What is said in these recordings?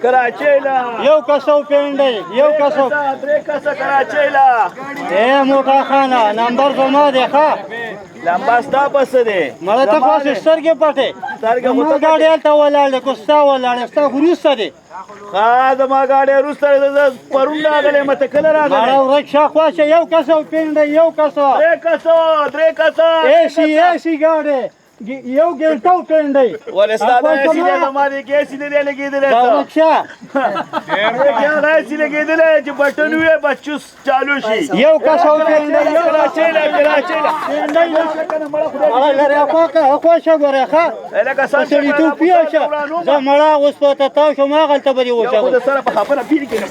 کراچیلا یو کسو پینډي یو کسو درې کسه کراچیلا اے موټا خانه نمبر زما دی ښه لمبا ستا پس دی مړه ته خو سترګې پټې سترګې خو ما ګاډي هلته ولاړ دی کو ستا ولاړ ستا خو وروسته دی ښه زما ګاډی وروسته زه پرون راغلی م ته کله راغلی مړه ورک شاخوا شه یو کسو پینډي یو کسو درې کسه ایسي ګاډی یو ګنټو پینډي ولې ستا دا ایسي دی زما دی کې ایسي نه دی لګېدلی دا ورک شه دا ایسي لګېدلی چې بټن وي بچوس چالو شي یو کسو پینډي یو کراچیلا مړه لرې خوا شه ګورې ښه لکه سړي تو پیه شه زه مړه اوس په ته تاو شم هغلته به دې خو د سره په خبره پیل کړې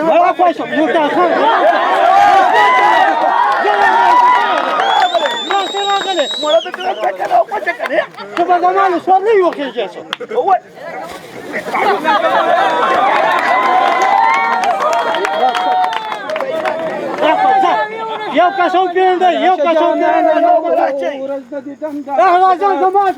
مړه خوا شه موټا خان مړه د کله او پچه کنه ته به زمانو سوال نه یو خېږې څه یو کسو پینډي یو کسو راځه زمان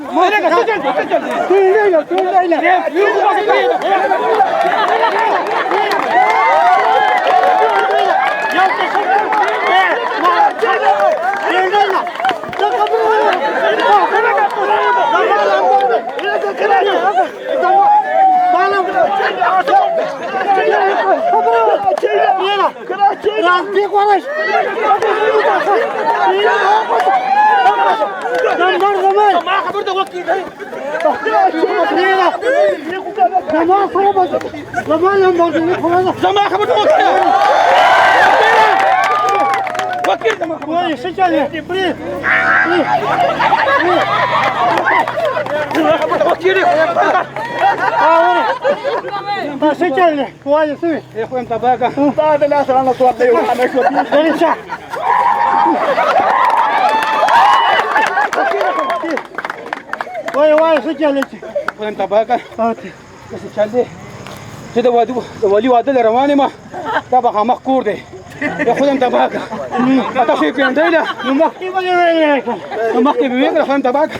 وای څه چل دي خدای تبارک څه چل دي چې د والي واده روان یم دا به خامخ کور دی یا خدای تبارک تاسو یې پیژنئ نه نو مخکې به یې ویل نو مخکې به ویل خدای تبارک